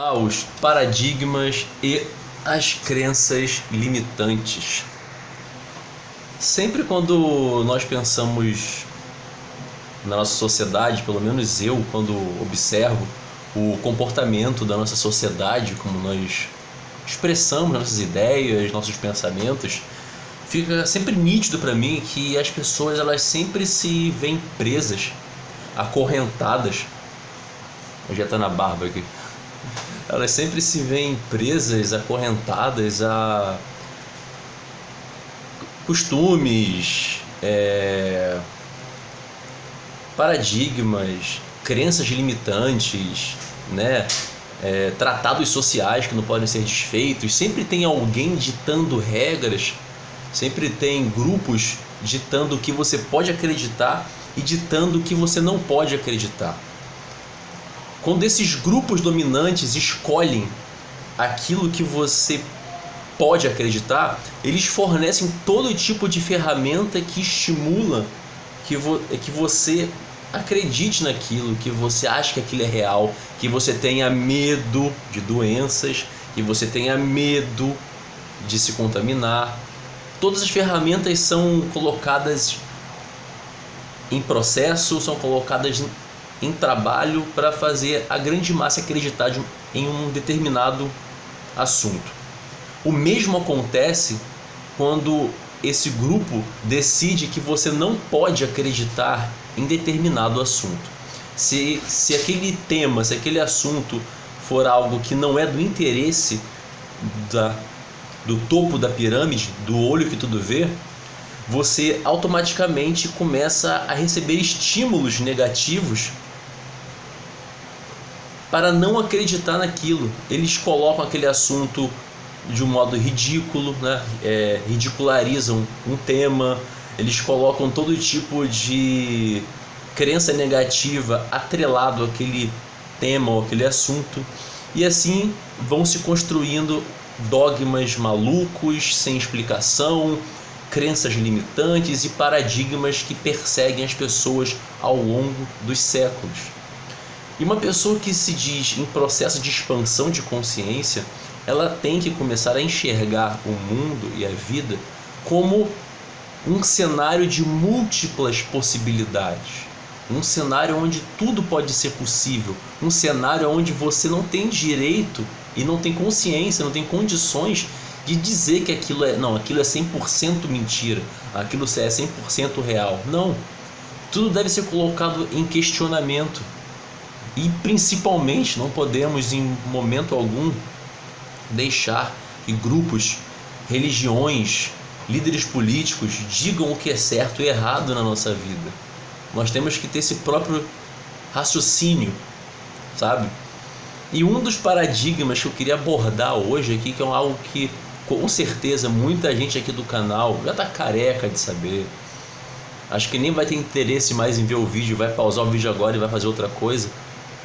aos paradigmas e às crenças limitantes. Sempre quando nós pensamos na nossa sociedade, pelo menos eu, quando observo o comportamento da nossa sociedade, como nós expressamos nossas ideias, nossos pensamentos, fica sempre nítido para mim que as pessoas elas sempre se veem presas, acorrentadas. Já está na barba aqui. Elas sempre se veem presas, acorrentadas a costumes, paradigmas, crenças limitantes, né? Tratados sociais que não podem ser desfeitos. Sempre tem alguém ditando regras, sempre tem grupos ditando o que você pode acreditar e ditando o que você não pode acreditar. Quando esses grupos dominantes escolhem aquilo que você pode acreditar, eles fornecem todo tipo de ferramenta que estimula que você acredite naquilo, que você ache que aquilo é real, que você tenha medo de doenças, que você tenha medo de se contaminar. Todas as ferramentas são colocadas em processo, são colocadas em trabalho para fazer a grande massa acreditar em um determinado assunto. O mesmo acontece quando esse grupo decide que você não pode acreditar em determinado assunto. Se aquele tema, se aquele assunto for algo que não é do interesse do topo da pirâmide, do olho que tudo vê, você automaticamente começa a receber estímulos negativos para não acreditar naquilo. Eles colocam aquele assunto de um modo ridículo, né? Ridicularizam um tema, eles colocam todo tipo de crença negativa atrelado àquele tema ou aquele assunto, e assim vão se construindo dogmas malucos, sem explicação, crenças limitantes e paradigmas que perseguem as pessoas ao longo dos séculos. E uma pessoa que se diz em processo de expansão de consciência, ela tem que começar a enxergar o mundo e a vida como um cenário de múltiplas possibilidades. Um cenário onde tudo pode ser possível. Um cenário onde você não tem direito e não tem consciência, não tem condições de dizer que aquilo é 100% mentira, aquilo é 100% real. Não. Tudo deve ser colocado em questionamento. E principalmente não podemos em momento algum deixar que grupos, religiões, líderes políticos digam o que é certo e errado na nossa vida. Nós temos que ter esse próprio raciocínio, sabe? E um dos paradigmas que eu queria abordar hoje aqui, que é algo que com certeza muita gente aqui do canal já está careca de saber, acho que nem vai ter interesse mais em ver o vídeo, vai pausar o vídeo agora e vai fazer outra coisa.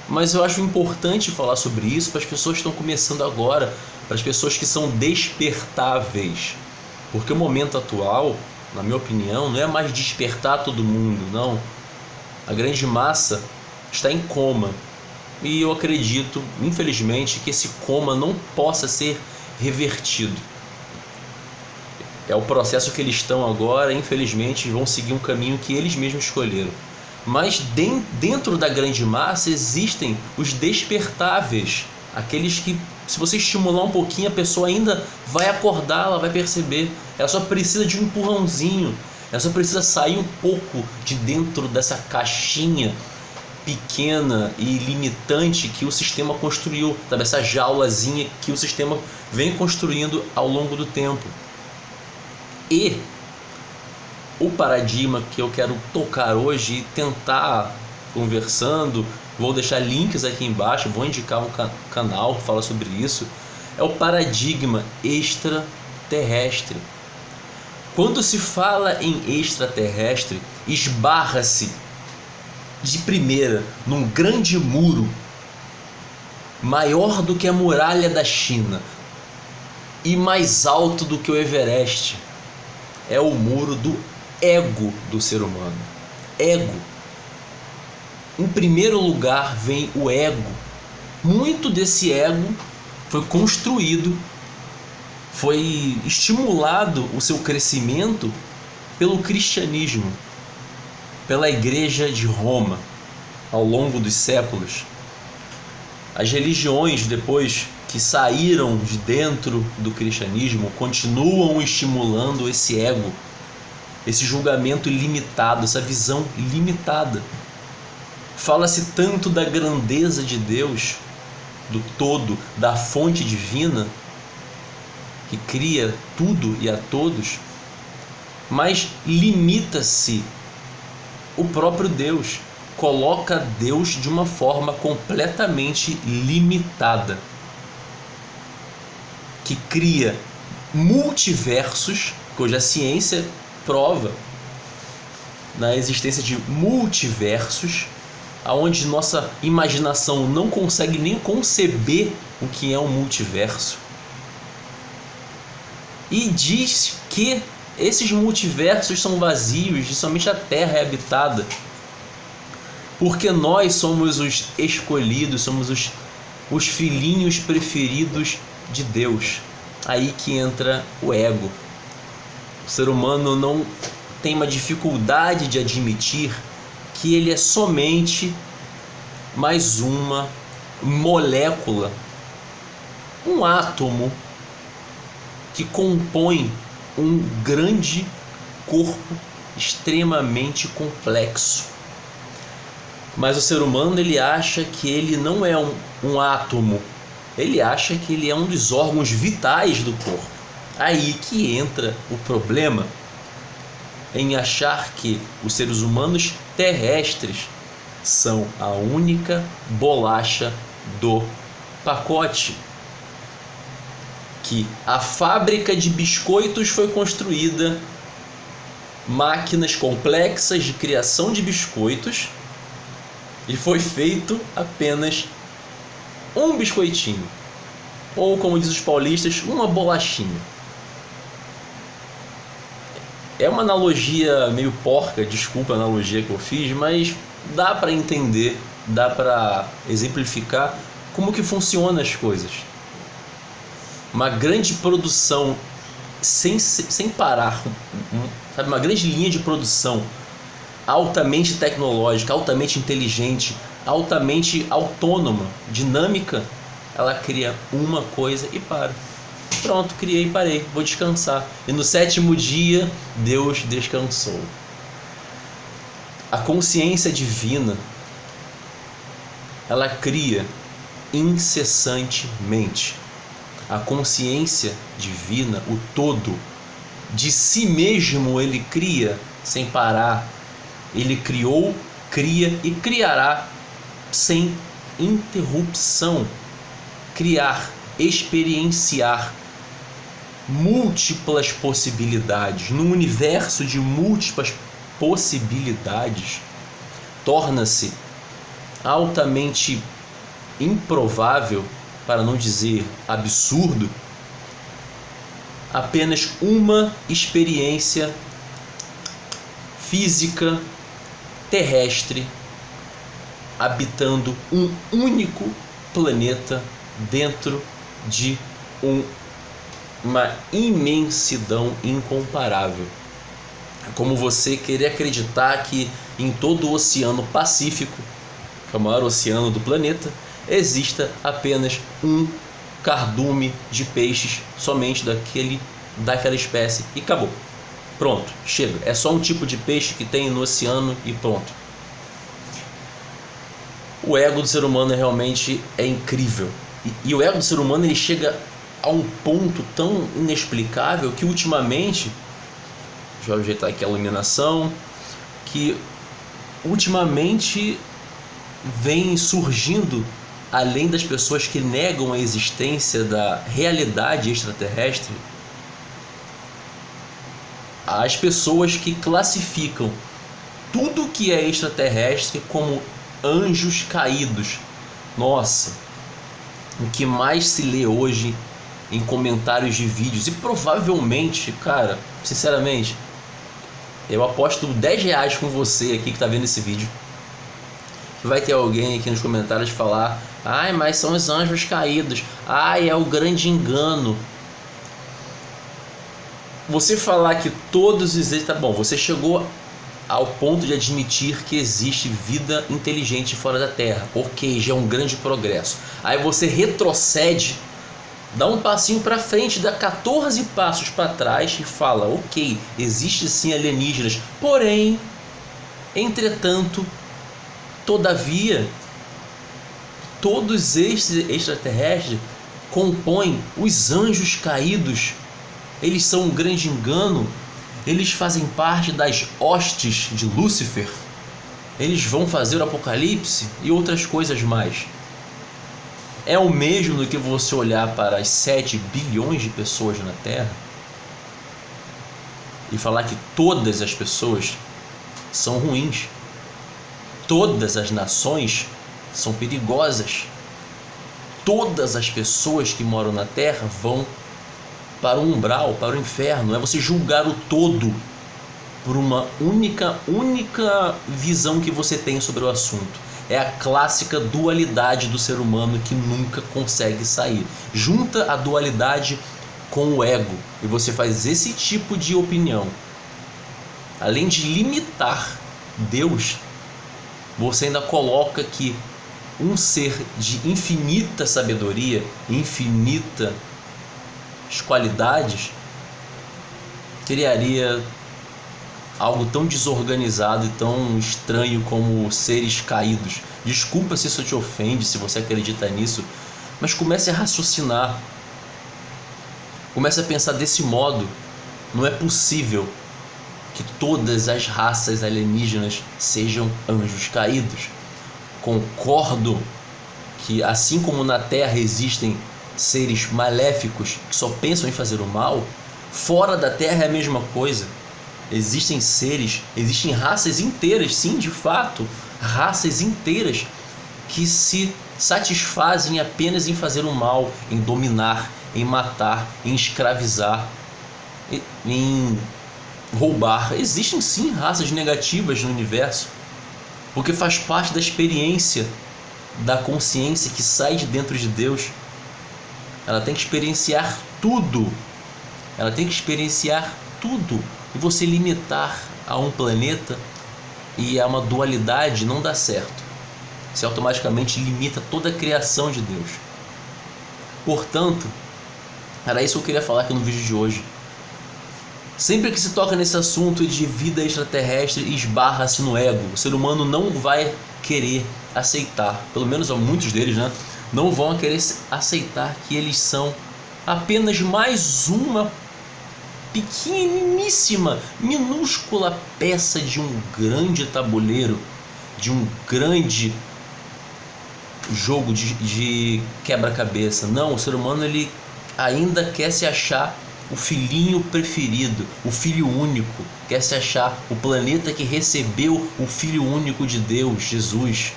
Mas eu acho importante falar sobre isso para as pessoas que estão começando agora, para as pessoas que são despertáveis. Porque o momento atual, na minha opinião, não é mais despertar todo mundo, não. A grande massa está em coma. E eu acredito, infelizmente, que esse coma não possa ser revertido. É o processo que eles estão agora, infelizmente, vão seguir um caminho que eles mesmos escolheram. Mas dentro da grande massa existem os despertáveis, aqueles que, se você estimular um pouquinho, a pessoa ainda vai acordar, ela vai perceber. Ela só precisa de um empurrãozinho, ela só precisa sair um pouco de dentro dessa caixinha pequena e limitante que o sistema construiu, sabe? Essa jaulazinha que o sistema vem construindo ao longo do tempo. E o paradigma que eu quero tocar hoje e tentar conversando, vou deixar links aqui embaixo, vou indicar um canal que fala sobre isso, é o paradigma extraterrestre. Quando se fala em extraterrestre, esbarra-se de primeira num grande muro maior do que a muralha da China e mais alto do que o Everest. É o muro do ego do ser humano. Ego. Em primeiro lugar vem o ego. Muito desse ego foi construído, foi estimulado o seu crescimento pelo cristianismo, pela Igreja de Roma, ao longo dos séculos. As religiões, depois que saíram de dentro do cristianismo, continuam estimulando esse ego, esse julgamento ilimitado, essa visão limitada. Fala-se tanto da grandeza de Deus, do todo, da fonte divina, que cria tudo e a todos, mas limita-se o próprio Deus, coloca Deus de uma forma completamente limitada, que cria multiversos, que hoje a ciência prova na existência de multiversos, aonde nossa imaginação não consegue nem conceber o que é um multiverso. E diz que esses multiversos são vazios e somente a Terra é habitada. Porque nós somos os escolhidos, somos os filhinhos preferidos de Deus. Aí que entra o ego. O ser humano não tem uma dificuldade de admitir que ele é somente mais uma molécula, um átomo que compõe um grande corpo extremamente complexo. Mas o ser humano, ele acha que ele não é um átomo, ele acha que ele é um dos órgãos vitais do corpo. Aí que entra o problema em achar que os seres humanos terrestres são a única bolacha do pacote, que a fábrica de biscoitos foi construída, máquinas complexas de criação de biscoitos, e foi feito apenas um biscoitinho, ou como diz os paulistas, uma bolachinha. É uma analogia meio porca, desculpa a analogia que eu fiz, mas dá para entender, dá para exemplificar como que funcionam as coisas. Uma grande produção sem parar, sabe? Uma grande linha de produção altamente tecnológica, altamente inteligente, altamente autônoma, dinâmica, ela cria uma coisa e para. Pronto, criei e parei, vou descansar. E no 7º dia, Deus descansou. A consciência divina, ela cria incessantemente. A consciência divina, o todo, de si mesmo ele cria sem parar. Ele criou, cria e criará sem interrupção. Criar, experienciar múltiplas possibilidades. Num universo de múltiplas possibilidades, torna-se altamente improvável, para não dizer absurdo, apenas uma experiência física terrestre habitando um único planeta dentro de uma imensidão incomparável. É como você querer acreditar que em todo o Oceano Pacífico, que é o maior oceano do planeta, exista apenas um cardume de peixes somente daquela espécie e acabou. Pronto, chega. É só um tipo de peixe que tem no oceano e pronto. O ego do ser humano realmente é incrível. E o ego do ser humano, ele chega a um ponto tão inexplicável que ultimamente, deixa eu ajeitar aqui a iluminação, que ultimamente vem surgindo, além das pessoas que negam a existência da realidade extraterrestre, as pessoas que classificam tudo que é extraterrestre como anjos caídos. Nossa, o que mais se lê hoje em comentários de vídeos, e provavelmente, cara, sinceramente, eu aposto R$10 com você aqui que está vendo esse vídeo, vai ter alguém aqui nos comentários falar: ai, mas são os anjos caídos, ai, é o grande engano. Você falar que todos os... Tá bom, você chegou ao ponto de admitir que existe vida inteligente fora da Terra. Ok, já é um grande progresso. Aí você retrocede, dá um passinho para frente, dá 14 passos para trás e fala: ok, existe sim alienígenas, porém, entretanto, todavia, todos esses extraterrestres compõem os anjos caídos. Eles são um grande engano. Eles fazem parte das hostes de Lúcifer. Eles vão fazer o apocalipse e outras coisas mais. É o mesmo do que você olhar para as 7 bilhões de pessoas na Terra e falar que todas as pessoas são ruins. Todas as nações são perigosas. Todas as pessoas que moram na Terra vão para o umbral, para o inferno. É você julgar o todo por uma única visão que você tem sobre o assunto. É a clássica dualidade do ser humano que nunca consegue sair. Junta a dualidade com o ego e você faz esse tipo de opinião. Além de limitar Deus, você ainda coloca que um ser de infinita sabedoria, infinitas qualidades, criaria algo tão desorganizado e tão estranho como seres caídos. Desculpa se isso te ofende, se você acredita nisso, mas comece a raciocinar. Comece a pensar desse modo. Não é possível que todas as raças alienígenas sejam anjos caídos. Concordo que, assim como na Terra existem seres maléficos que só pensam em fazer o mal, fora da Terra é a mesma coisa. Existem seres, existem raças inteiras, sim, de fato, raças inteiras que se satisfazem apenas em fazer o mal, em dominar, em matar, em escravizar, em roubar. Existem sim raças negativas no universo, porque faz parte da experiência da consciência que sai de dentro de Deus. Ela tem que experienciar tudo. Ela tem que experienciar tudo. E você limitar a um planeta e a uma dualidade não dá certo. Você automaticamente limita toda a criação de Deus. Portanto, era isso que eu queria falar aqui no vídeo de hoje. Sempre que se toca nesse assunto de vida extraterrestre, esbarra-se no ego. O ser humano não vai querer aceitar, pelo menos muitos deles, né? Não vão querer aceitar que eles são apenas mais uma pequeniníssima, minúscula peça de um grande tabuleiro, de um grande jogo de quebra-cabeça. Não, o ser humano ele ainda quer se achar o filhinho preferido, o filho único, quer se achar o planeta que recebeu o filho único de Deus, Jesus,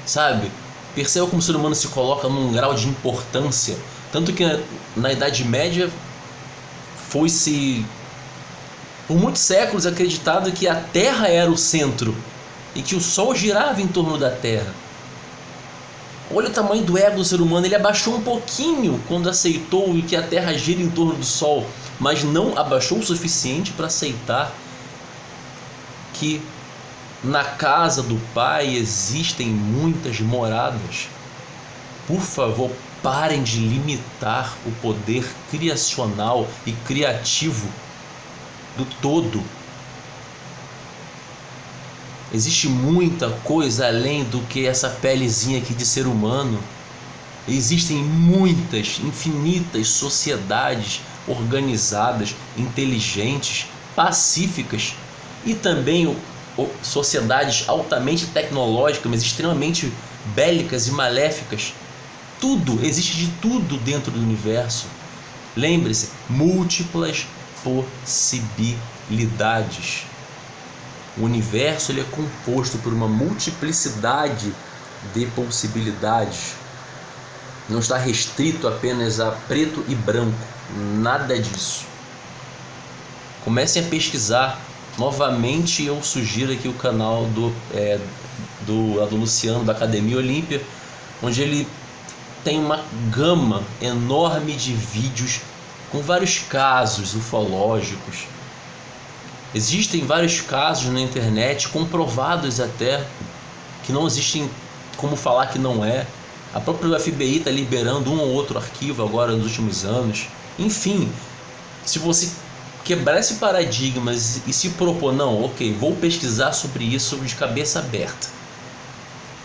sabe? Perceba como o ser humano se coloca num grau de importância, tanto que na Idade Média foi-se por muitos séculos acreditado que a Terra era o centro e que o Sol girava em torno da Terra. Olha o tamanho do ego do ser humano. Ele abaixou um pouquinho quando aceitou que a Terra gira em torno do Sol, mas não abaixou o suficiente para aceitar que na casa do Pai existem muitas moradas. Por favor, parem de limitar o poder criacional e criativo do todo. Existe muita coisa além do que essa pelezinha aqui de ser humano. Existem muitas, infinitas sociedades organizadas, inteligentes, pacíficas e também sociedades altamente tecnológicas, mas extremamente bélicas e maléficas. Tudo, existe de tudo dentro do universo. Lembre-se, múltiplas possibilidades. O universo ele é composto por uma multiplicidade de possibilidades. Não está restrito apenas a preto e branco. Nada disso. Comecem a pesquisar. Novamente eu sugiro aqui o canal do Luciano, da Academia Olímpia, onde ele tem uma gama enorme de vídeos com vários casos ufológicos. Existem vários casos na internet, comprovados até, que não existem como falar que não é. A própria FBI está liberando um ou outro arquivo agora nos últimos anos. Enfim, se você quebrar esse paradigma e se propor, não, ok, vou pesquisar sobre isso de cabeça aberta,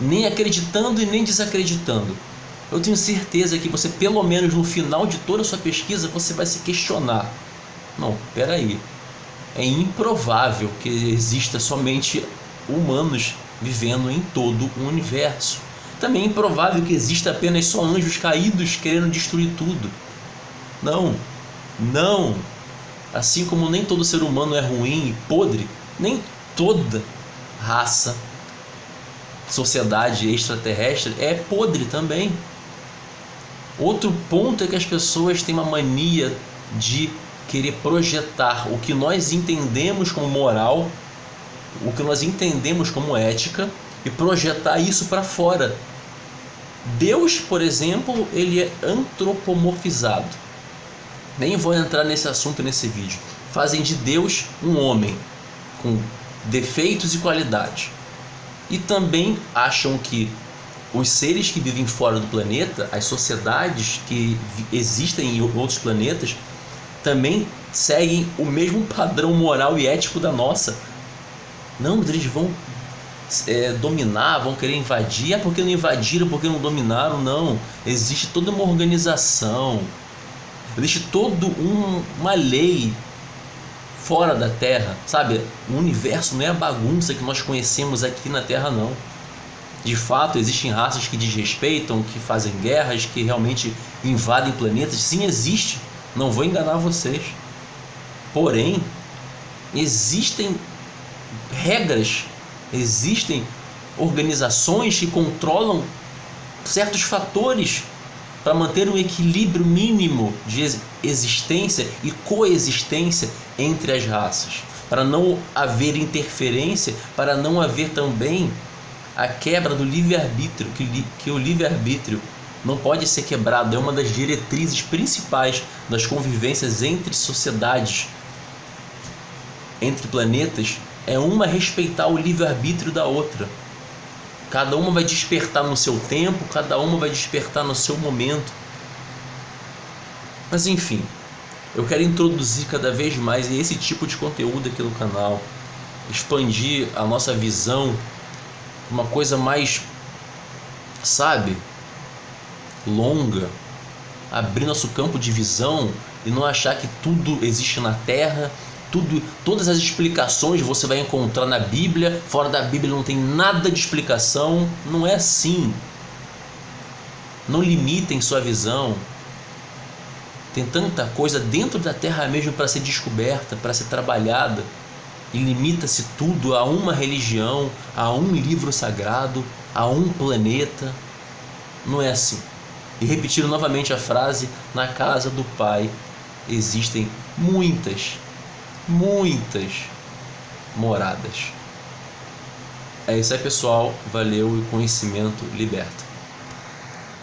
nem acreditando e nem desacreditando, eu tenho certeza que você, pelo menos no final de toda a sua pesquisa, você vai se questionar. Não, peraí, é improvável que exista somente humanos vivendo em todo o universo. Também é improvável que exista apenas só anjos caídos querendo destruir tudo. Não, não. Assim como nem todo ser humano é ruim e podre, nem toda raça, sociedade extraterrestre é podre também. Outro ponto é que as pessoas têm uma mania de querer projetar o que nós entendemos como moral, o que nós entendemos como ética, e projetar isso para fora. Deus, por exemplo, ele é antropomorfizado. Nem vou entrar nesse assunto nesse vídeo. Fazem de Deus um homem com defeitos e qualidades. E também acham que os seres que vivem fora do planeta, as sociedades que existem em outros planetas, também seguem o mesmo padrão moral e ético da nossa. Não, eles vão dominar, vão querer invadir. É porque não invadiram, porque não dominaram, não. Existe toda uma organização, existe toda uma lei fora da Terra, sabe? O universo não é a bagunça que nós conhecemos aqui na Terra, não. De fato, existem raças que desrespeitam, que fazem guerras, que realmente invadem planetas. Sim, existe. Não vou enganar vocês. Porém, existem regras, existem organizações que controlam certos fatores para manter um equilíbrio mínimo de existência e coexistência entre as raças, para não haver interferência, para não haver também a quebra do livre-arbítrio, que o livre-arbítrio não pode ser quebrado, é uma das diretrizes principais das convivências entre sociedades, entre planetas, é uma respeitar o livre-arbítrio da outra. Cada uma vai despertar no seu tempo, cada uma vai despertar no seu momento. Mas enfim, eu quero introduzir cada vez mais esse tipo de conteúdo aqui no canal, expandir a nossa visão, uma coisa mais, sabe, longa, abrir nosso campo de visão e não achar que tudo existe na Terra, todas as explicações você vai encontrar na Bíblia, fora da Bíblia não tem nada de explicação. Não é assim. Não limitem sua visão. Tem tanta coisa dentro da Terra mesmo para ser descoberta, para ser trabalhada, e limita-se tudo a uma religião, a um livro sagrado, a um planeta. Não é assim. E repetindo novamente a frase, na casa do Pai existem muitas moradas. É isso aí, pessoal. Valeu, e conhecimento liberta.